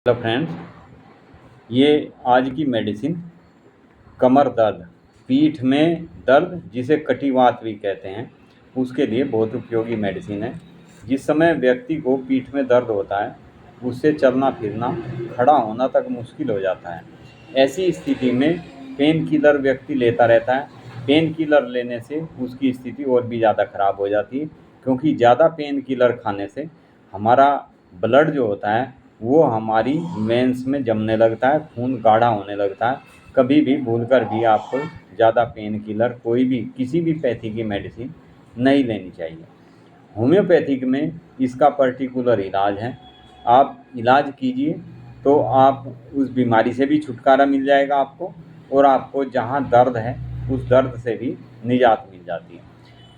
Hello friends, ये आज की मेडिसिन कमर दर्द, पीठ में दर्द जिसे कटिवात भी कहते हैं, उसके लिए बहुत उपयोगी मेडिसिन है। जिस समय व्यक्ति को पीठ में दर्द होता है, उससे चलना फिरना, खड़ा होना तक मुश्किल हो जाता है। ऐसी स्थिति में पेन किलर व्यक्ति लेता रहता है। पेन किलर लेने से उसकी स्थिति और भी ज़्यादा ख़राब हो जाती है, क्योंकि ज़्यादा पेन किलर खाने से हमारा ब्लड जो होता है वो हमारी वेंस में जमने लगता है, खून गाढ़ा होने लगता है। कभी भी भूलकर भी आपको ज़्यादा पेन किलर कोई भी किसी भी पैथी की मेडिसिन नहीं लेनी चाहिए। होम्योपैथिक में इसका पर्टिकुलर इलाज है। आप इलाज कीजिए तो आप उस बीमारी से भी छुटकारा मिल जाएगा आपको, और आपको जहाँ दर्द है उस दर्द से भी निजात मिल जाती है।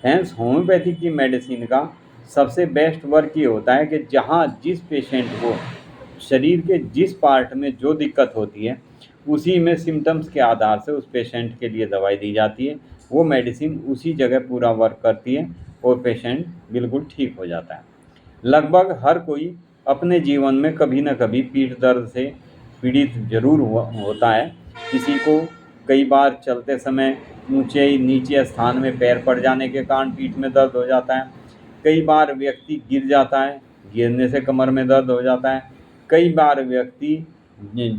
हैंस होम्योपैथिक की मेडिसिन का सबसे बेस्ट वर्क ये होता है कि जहाँ जिस पेशेंट को शरीर के जिस पार्ट में जो दिक्कत होती है, उसी में सिम्टम्स के आधार से उस पेशेंट के लिए दवाई दी जाती है। वो मेडिसिन उसी जगह पूरा वर्क करती है और पेशेंट बिल्कुल ठीक हो जाता है। लगभग हर कोई अपने जीवन में कभी न कभी पीठ दर्द से पीड़ित जरूर होता है। किसी को कई बार चलते समय ऊंचे नीचे स्थान में पैर पड़ जाने के कारण पीठ में दर्द हो जाता है। कई बार व्यक्ति गिर जाता है, गिरने से कमर में दर्द हो जाता है। कई बार व्यक्ति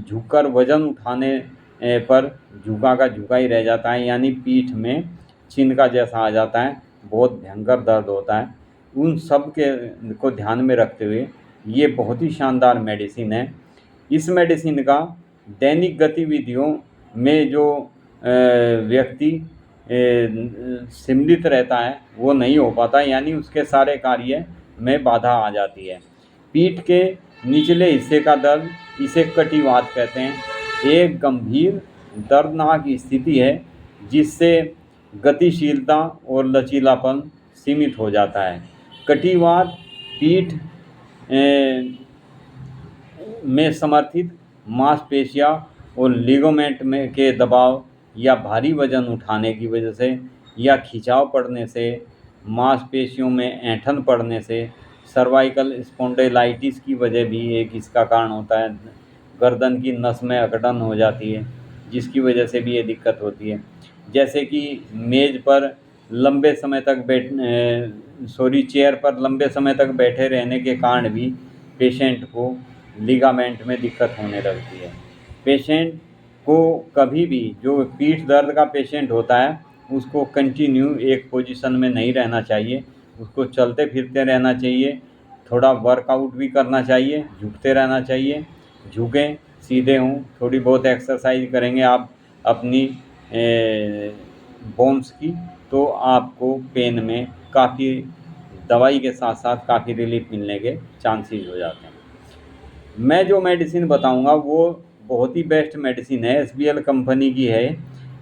झुककर वजन उठाने पर झुका का झुका ही रह जाता है, यानी पीठ में छिनका जैसा आ जाता है, बहुत भयंकर दर्द होता है। उन सब के को ध्यान में रखते हुए ये बहुत ही शानदार मेडिसिन है। इस मेडिसिन का दैनिक गतिविधियों में जो व्यक्ति सम्मिलित रहता है वो नहीं हो पाता, यानी उसके सारे कार्य में बाधा आ जाती है। पीठ के निचले हिस्से का दर्द, इसे कटिवात कहते हैं, एक गंभीर दर्दनाक स्थिति है जिससे गतिशीलता और लचीलापन सीमित हो जाता है। कटिवात पीठ में समर्थित मांसपेशियां और लिगामेंट में के दबाव या भारी वजन उठाने की वजह से या खिंचाव पड़ने से, मांसपेशियों में ऐंठन पड़ने से, सर्वाइकल स्पॉन्डिलाइटिस की वजह भी एक इसका कारण होता है। गर्दन की नस में अकड़न हो जाती है, जिसकी वजह से भी ये दिक्कत होती है। जैसे कि मेज़ पर लंबे समय तक चेयर पर लंबे समय तक बैठे रहने के कारण भी पेशेंट को लिगामेंट में दिक्कत होने लगती है। पेशेंट को कभी भी, जो पीठ दर्द का पेशेंट होता है, उसको कंटिन्यू एक पोजीशन में नहीं रहना चाहिए, उसको चलते फिरते रहना चाहिए, थोड़ा वर्कआउट भी करना चाहिए, झुकते रहना चाहिए। झुकें, सीधे हों, थोड़ी बहुत एक्सरसाइज करेंगे आप अपनी बोन्स की, तो आपको पेन में काफ़ी, दवाई के साथ साथ काफ़ी रिलीफ मिलने के चांसेस हो जाते हैं। मैं जो मेडिसिन बताऊंगा वो बहुत ही बेस्ट मेडिसिन है, एसबीएल कंपनी की है।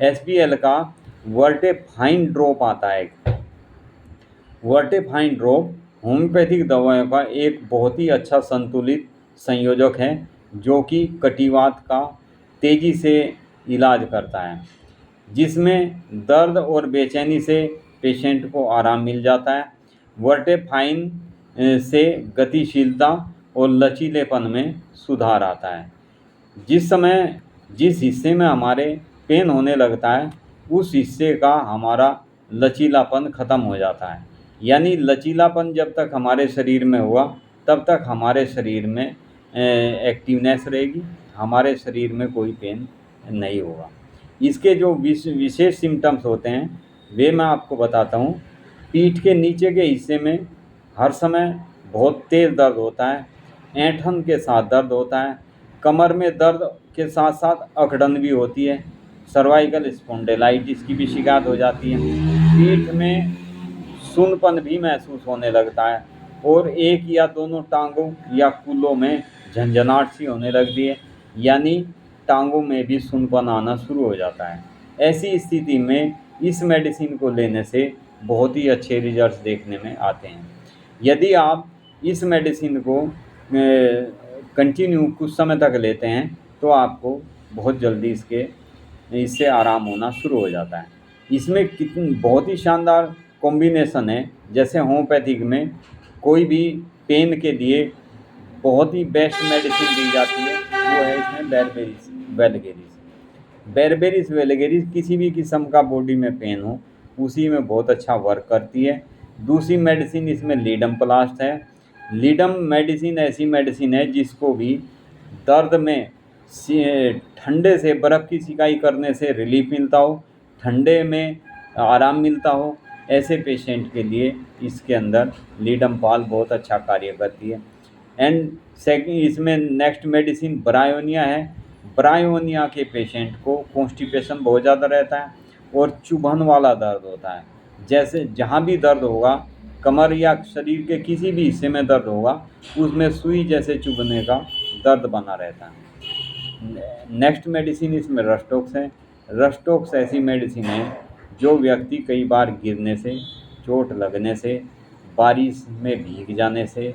एसबीएल का वर्टेफाइन ड्रॉप आता है। वर्टेफाइन ड्रॉप होम्योपैथिक दवाओं का एक बहुत ही अच्छा संतुलित संयोजक है, जो कि कटिवात का तेज़ी से इलाज करता है, जिसमें दर्द और बेचैनी से पेशेंट को आराम मिल जाता है। वर्टेफाइन से गतिशीलता और लचीलेपन में सुधार आता है। जिस हिस्से में हमारे पेन होने लगता है, उस हिस्से का हमारा लचीलापन ख़त्म हो जाता है। यानी लचीलापन जब तक हमारे शरीर में हुआ, तब तक हमारे शरीर में एक्टिवनेस रहेगी, हमारे शरीर में कोई पेन नहीं होगा। इसके जो विशेष सिम्टम्स होते हैं वे मैं आपको बताता हूँ। पीठ के नीचे के हिस्से में हर समय बहुत तेज़ दर्द होता है, ऐंठन के साथ दर्द होता है, कमर में दर्द के साथ साथ अकड़न भी होती है, सर्वाइकल स्पॉन्डिलाइटिस की भी शिकायत हो जाती है, पीठ में सुन्नपन भी महसूस होने लगता है, और एक या दोनों टांगों या कूल्हों में झंझनाहट सी होने लगती है, यानी टांगों में भी सुन्नपन आना शुरू हो जाता है। ऐसी स्थिति में इस मेडिसिन को लेने से बहुत ही अच्छे रिजल्ट्स देखने में आते हैं। यदि आप इस मेडिसिन को कंटिन्यू कुछ समय तक लेते हैं तो आपको बहुत जल्दी इससे आराम होना शुरू हो जाता है। इसमें कितनी बहुत ही शानदार कॉम्बिनेशन है। जैसे होम्योपैथिक में कोई भी पेन के लिए बहुत ही बेस्ट मेडिसिन दी जाती है वो है इसमें बेरबेरिस वेलगेरिस। बेरबेरिस वेलगेरिस किसी भी किस्म का बॉडी में पेन हो उसी में बहुत अच्छा वर्क करती है। दूसरी मेडिसिन इसमें लीडम प्लास्ट है। लीडम मेडिसिन ऐसी मेडिसिन है जिसको भी दर्द में ठंडे से बर्फ़ की सिकाई करने से रिलीफ मिलता हो, ठंडे में आराम मिलता हो, ऐसे पेशेंट के लिए इसके अंदर लीडम पाल बहुत अच्छा कार्य करती है। एंड सेकंड इसमें नेक्स्ट मेडिसिन ब्रायोनिया है। ब्रायोनिया के पेशेंट को कॉन्स्टिपेशन बहुत ज़्यादा रहता है और चुभन वाला दर्द होता है। जैसे जहाँ भी दर्द होगा, कमर या शरीर के किसी भी हिस्से में दर्द होगा, उसमें सुई जैसे चुभने का दर्द बना रहता है। नेक्स्ट मेडिसिन इसमें रस्टॉक्स है। रस्टॉक्स ऐसी मेडिसिन है जो व्यक्ति कई बार गिरने से, चोट लगने से, बारिश में भीग जाने से,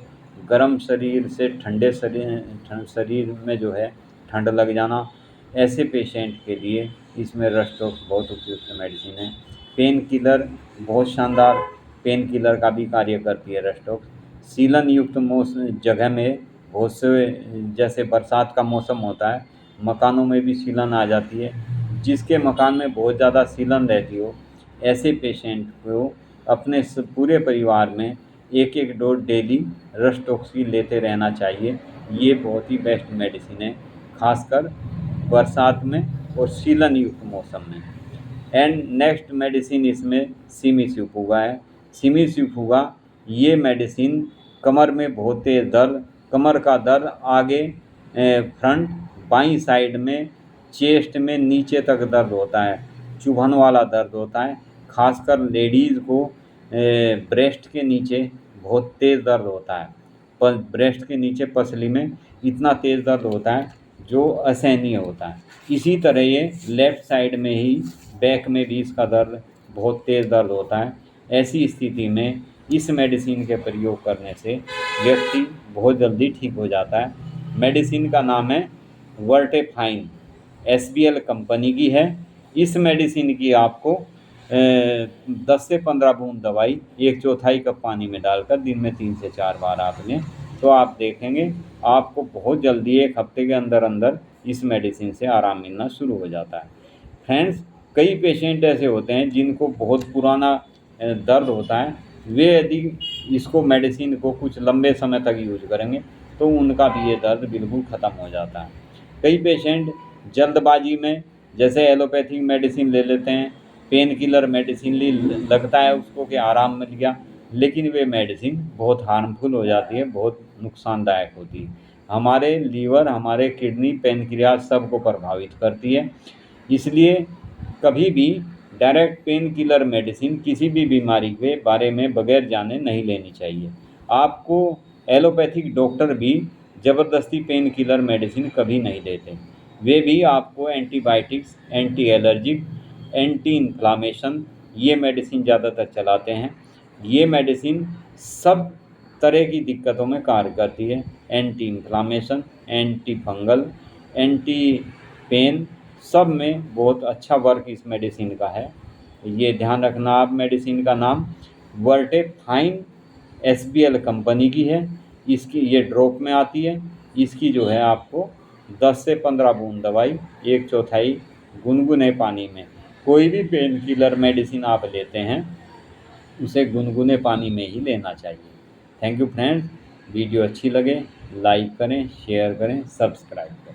गर्म शरीर से ठंडे शरीर में जो है ठंड लग जाना, ऐसे पेशेंट के लिए इसमें रस्टॉक्स बहुत उपयुक्त मेडिसिन है। पेन किलर बहुत शानदार पेन किलर का भी कार्य करती है रस्टॉक्स। सीलन युक्त जगह में बहुत से, जैसे बरसात का मौसम होता है, मकानों में भी सीलन आ जाती है। जिसके मकान में बहुत ज़्यादा सीलन रहती हो, ऐसे पेशेंट को अपने पूरे परिवार में एक एक डोज डेली रस्टॉक्स की लेते रहना चाहिए। ये बहुत ही बेस्ट मेडिसिन है, खासकर बरसात में और सीलन युक्त मौसम में। एंड नेक्स्ट मेडिसिन इसमें सिमिस्यूपुगा है। सिमिस्यूपुगा ये मेडिसिन कमर में बहुत तेज़ दर्द, कमर का दर्द आगे फ्रंट बाईं साइड में चेस्ट में नीचे तक दर्द होता है, चुभन वाला दर्द होता है। खासकर लेडीज़ को ब्रेस्ट के नीचे बहुत तेज़ दर्द होता है, पर ब्रेस्ट के नीचे पसली में इतना तेज़ दर्द होता है जो असहनीय होता है। इसी तरह ये लेफ़्ट साइड में ही बैक में भी इसका दर्द बहुत तेज़ दर्द होता है। ऐसी स्थिति में इस मेडिसिन के प्रयोग करने से व्यक्ति बहुत जल्दी ठीक हो जाता है। मेडिसिन का नाम है वर्टेफाइन, SBL कंपनी की है। इस मेडिसिन की आपको 10 से 15 बूंद दवाई 1/4 कप पानी में डालकर दिन में 3 से 4 बार आप लें, तो आप देखेंगे आपको बहुत जल्दी 1 हफ्ते के अंदर अंदर इस मेडिसिन से आराम मिलना शुरू हो जाता है। फ्रेंड्स, कई पेशेंट ऐसे होते हैं जिनको बहुत पुराना दर्द होता है, वे यदि इसको मेडिसिन को कुछ लंबे समय तक यूज करेंगे तो उनका भी ये दर्द बिल्कुल ख़त्म हो जाता है। कई पेशेंट जल्दबाजी में जैसे एलोपैथिक मेडिसिन ले लेते हैं, पेन किलर मेडिसिन लगता है उसको कि आराम मिल गया, लेकिन वे मेडिसिन बहुत हार्मफुल हो जाती है, बहुत नुकसानदायक होती है। हमारे लीवर, हमारे किडनी, पैनक्रियाज सबको प्रभावित करती है। इसलिए कभी भी डायरेक्ट पेन किलर मेडिसिन किसी भी बीमारी के बारे में बगैर जाने नहीं लेनी चाहिए। आपको एलोपैथिक डॉक्टर भी ज़बरदस्ती पेन किलर मेडिसिन कभी नहीं देते। वे भी आपको antibiotics, anti allergic, anti inflammation ये मेडिसिन ज़्यादातर चलाते हैं। ये मेडिसिन सब तरह की दिक्कतों में कार्य करती है। Anti inflammation, anti fungal, anti pain, सब में बहुत अच्छा वर्क इस मेडिसिन का है। ये ध्यान रखना आप, मेडिसिन का नाम वर्टेफाइन SBL कंपनी की है। इसकी ये ड्रॉप में आती है। इसकी जो है आपको 10 से 15 बूंद दवाई 1/4 गुनगुने पानी में, कोई भी पेन किलर मेडिसिन आप लेते हैं उसे गुनगुने पानी में ही लेना चाहिए। थैंक यू फ्रेंड्स, वीडियो अच्छी लगे लाइक करें, शेयर करें, सब्सक्राइब करें।